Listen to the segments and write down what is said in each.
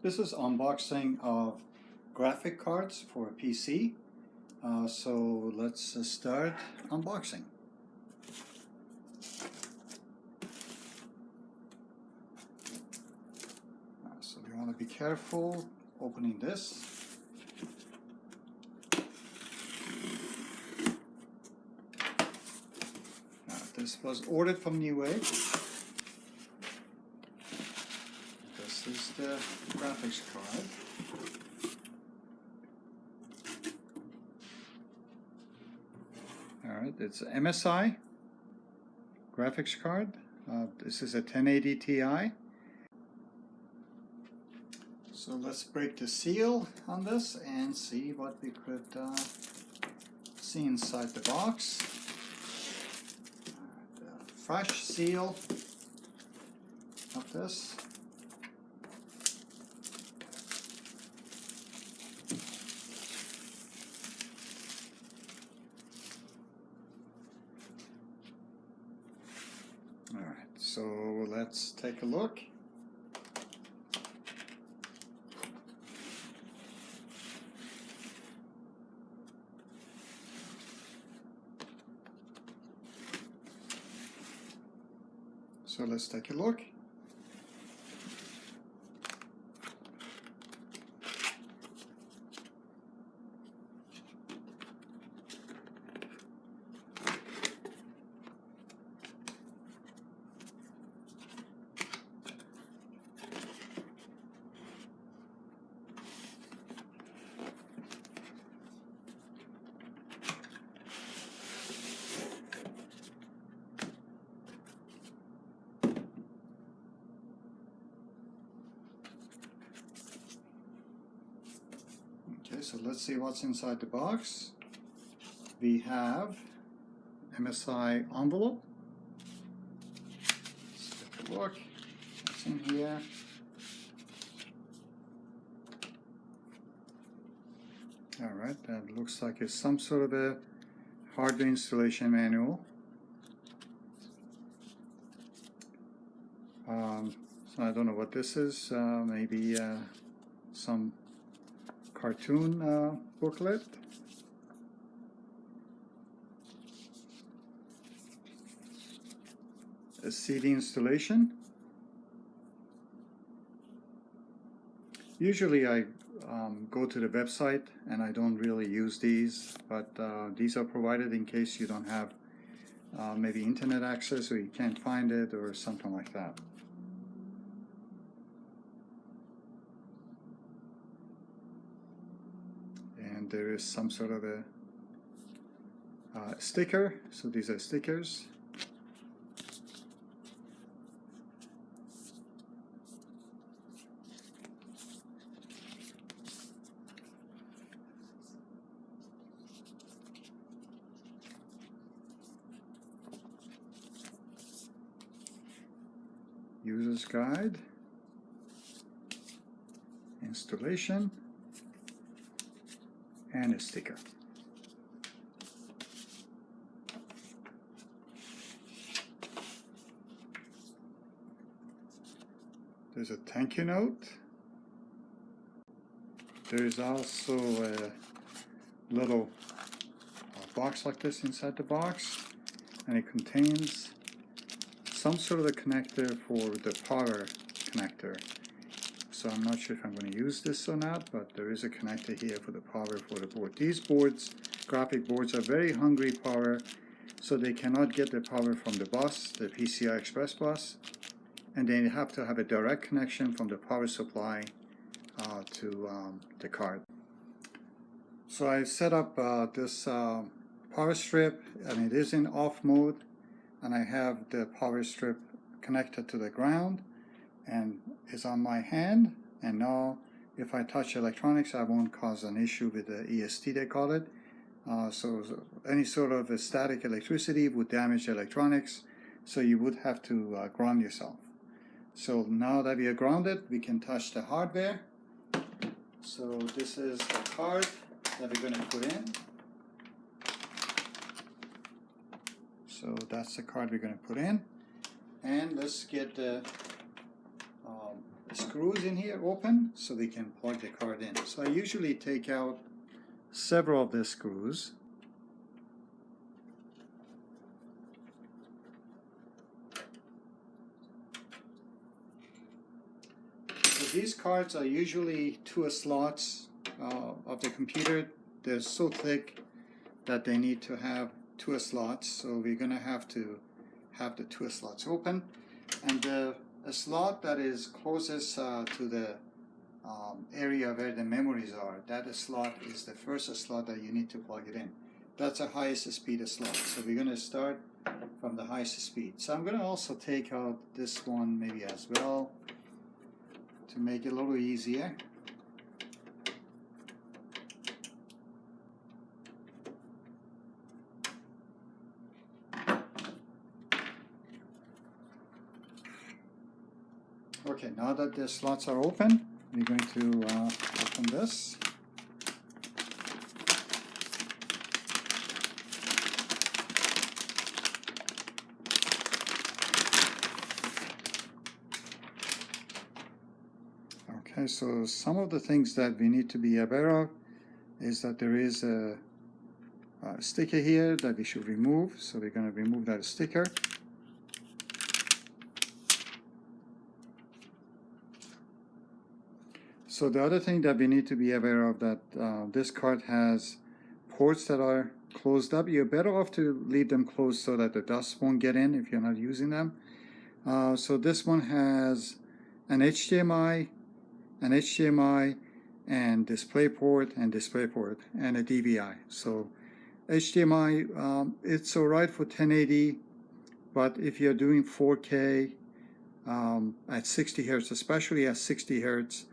This is unboxing of graphic cards for a PC. So let's start unboxing. So you want to be careful opening this. This was ordered from Newegg. This is the graphics card. Alright, it's MSI graphics card. This is a 1080 Ti. So let's break the seal on this and see what we could see inside the box. The fresh seal of this. Alright, so let's take a look. So let's take a look. Okay, so let's see what's inside the box. We have MSI envelope. Let's take a look. What's in here? Alright, that looks like it's some sort of a hardware installation manual. So I don't know what this is. Maybe some cartoon booklet. A CD installation. Usually I go to the website and I don't really use these, but these are provided in case you don't have maybe internet access or you can't find it or something like that. And there is some sort of a sticker, so these are stickers. User's guide, installation, and a sticker. There's a thank you note. There is also a little box like this inside the box, and it contains some sort of a connector for the power connector. So I'm not sure if I'm going to use this or not, but there is a connector here for the power for the board. These boards, graphic boards, are very hungry power, so they cannot get the power from the bus, the PCI Express bus, and they have to have a direct connection from the power supply to the card. So I set up this power strip, and it is in off mode, and I have the power strip connected to the ground and is on my hand, and now if I touch electronics I won't cause an issue with the EST, they call it. So any sort of a static electricity would damage electronics, so you would have to ground yourself. So now that we are grounded, we can touch the hardware. So this is the card that we're going to put in. So that's the card we're going to put in. And let's get the screws in here open so we can plug the card in. So I usually take out several of the screws. So these cards are usually 2 slots of the computer. They're so thick that they need to have 2 slots, so we're going to have the 2 slots open. And a slot that is closest to the area where the memories are, that slot is the first slot that you need to plug it in. That's a highest speed slot, so we're going to start from the highest speed. So I'm going to also take out this one maybe as well to make it a little easier. Okay, now that the slots are open, we're going to open this. Okay, so some of the things that we need to be aware of is that there is a sticker here that we should remove, so we're going to remove that sticker. So the other thing that we need to be aware of that this card has ports that are closed up. You're better off to leave them closed so that the dust won't get in if you're not using them. So this one has an HDMI, and DisplayPort, and a DVI. So HDMI, it's alright for 1080, but if you're doing 4K at 60 Hertz, especially at 60 Hertz,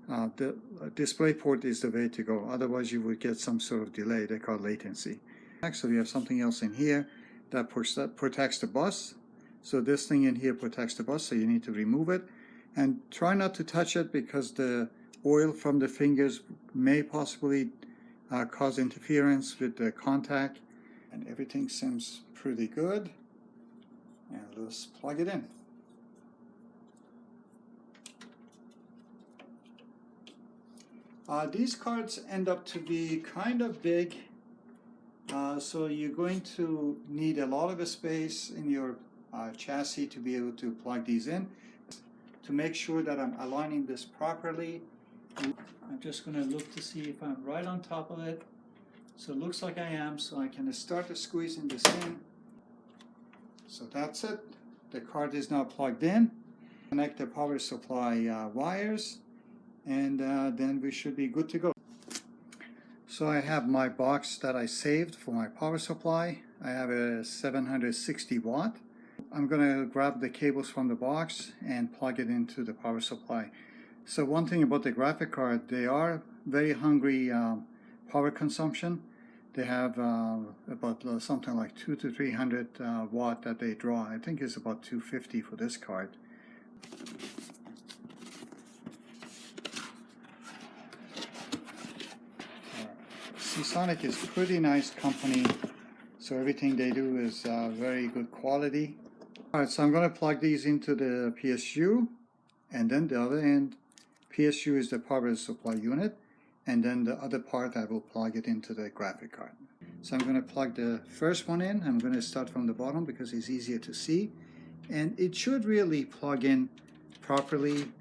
the DisplayPort is the way to go. Otherwise you would get some sort of delay. They call latency. Next, we have something else in here that protects the bus. So this thing in here protects the bus, so you need to remove it. And try not to touch it because the oil from the fingers may possibly cause interference with the contact. And everything seems pretty good. And let's plug it in. These cards end up to be kind of big, so you're going to need a lot of space in your chassis to be able to plug these in. To make sure that I'm aligning this properly, I'm just going to look to see if I'm right on top of it. So it looks like I am, so I can start squeezing this in. So that's it. The card is now plugged in. Connect the power supply wires, and then we should be good to go. So I have my box that I saved for my power supply. I have a 760 watt. I'm going to grab the cables from the box and plug it into the power supply. So one thing about the graphic card, they are very hungry power consumption. They have about something like 200 to 300 watt that they draw. I think it's about 250 for this card. Seasonic is a pretty nice company, so everything they do is very good quality. Alright, so I'm going to plug these into the PSU, and then the other end, PSU is the power supply unit, and then the other part I will plug it into the graphic card. So I'm going to plug the first one in. I'm going to start from the bottom because it's easier to see, and it should really plug in properly.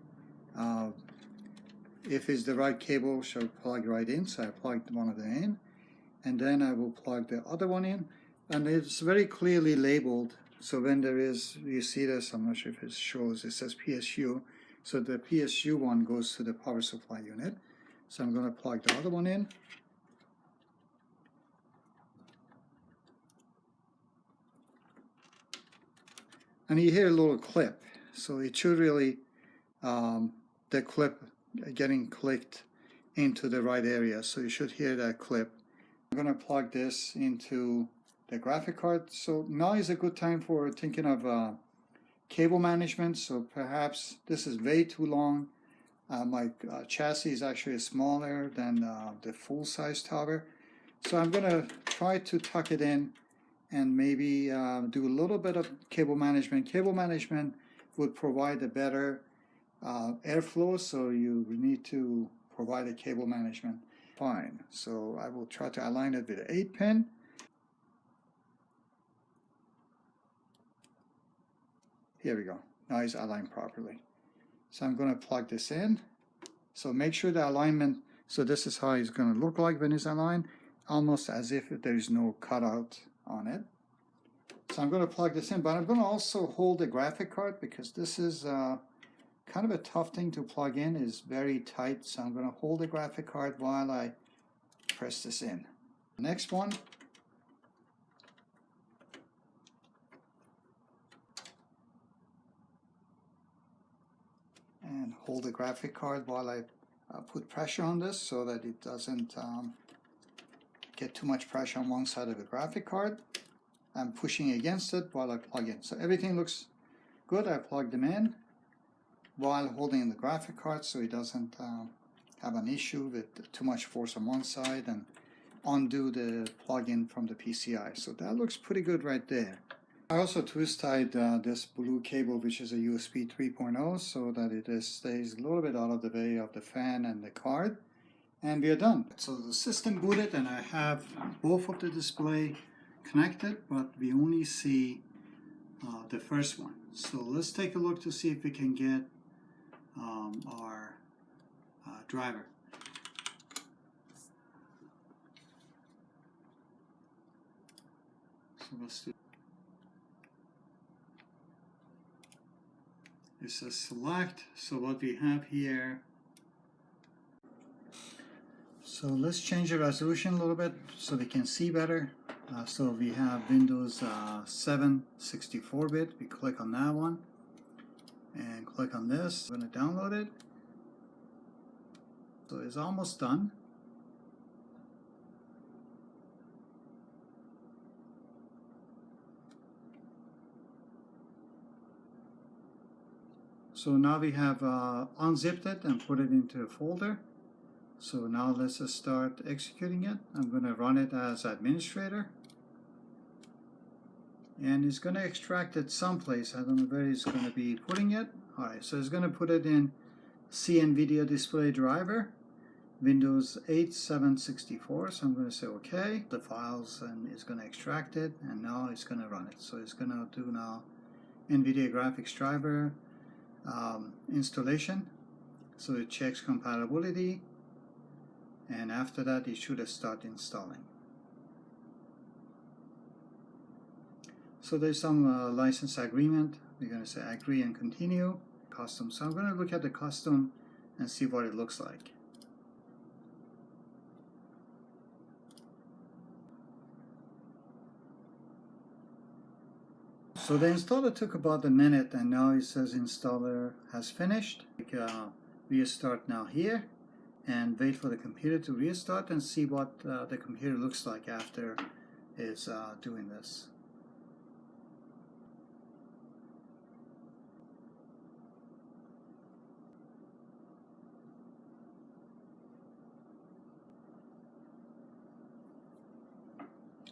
If it's the right cable, should plug right in. So I plugged one of them in, and then I will plug the other one in, and it's very clearly labeled. So when there is, you see this, I'm not sure if it shows, it says PSU. So the PSU one goes to the power supply unit. So I'm going to plug the other one in. And you hear a little clip. So it should really, the clip getting clicked into the right area. So you should hear that clip. I'm going to plug this into the graphic card. So now is a good time for thinking of cable management. So perhaps this is way too long. My chassis is actually smaller than the full-size tower. So I'm going to try to tuck it in and maybe do a little bit of cable management. Cable management would provide a better airflow, so you need to provide a cable management. Fine. So I will try to align it with an 8-pin. Here we go. Now it's aligned properly. So I'm going to plug this in. So make sure the alignment, so this is how it's going to look like when it's aligned, almost as if there is no cutout on it. So I'm going to plug this in, but I'm going to also hold the graphic card because this is kind of a tough thing to plug in. It's very tight, so I'm going to hold the graphic card while I press this in. Next one. And hold the graphic card while I put pressure on this so that it doesn't get too much pressure on one side of the graphic card. I'm pushing against it while I plug in. So everything looks good. I plugged them in while holding the graphic card so it doesn't have an issue with too much force on one side and undo the plug-in from the PCI. So that looks pretty good right there. I also twist tied this blue cable, which is a USB 3.0, so that it stays a little bit out of the way of the fan and the card. And we are done. So the system booted and I have both of the display connected, but we only see the first one. So let's take a look to see if we can get our driver. So let's do. It says select. So what we have here. So let's change the resolution a little bit so we can see better. So we have Windows 7 64-bit. We click on that one and click on this. I'm going to download it. So it's almost done. So now we have unzipped it and put it into a folder. So now let's just start executing it. I'm going to run it as administrator. And it's going to extract it someplace. I don't know where it's going to be putting it. Alright, so it's going to put it in C Nvidia display driver, Windows 8 764. So I'm going to say OK. The files, and it's going to extract it, and now it's going to run it. So it's going to do now Nvidia graphics driver installation. So it checks compatibility, and after that it should start installing. So there's some license agreement. We're going to say agree and continue. Custom. So I'm going to look at the custom and see what it looks like. So the installer took about a minute, and now it says installer has finished. Restart now here and wait for the computer to restart and see what the computer looks like after it's doing this.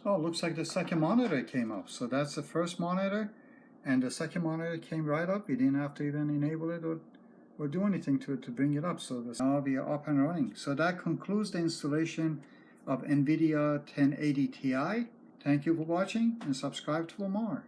Oh, looks like the second monitor came up. So that's the first monitor, and the second monitor came right up. We didn't have to even enable it or do anything to it to bring it up. So now we are up and running. So that concludes the installation of Nvidia 1080 Ti. Thank you for watching, and subscribe for more.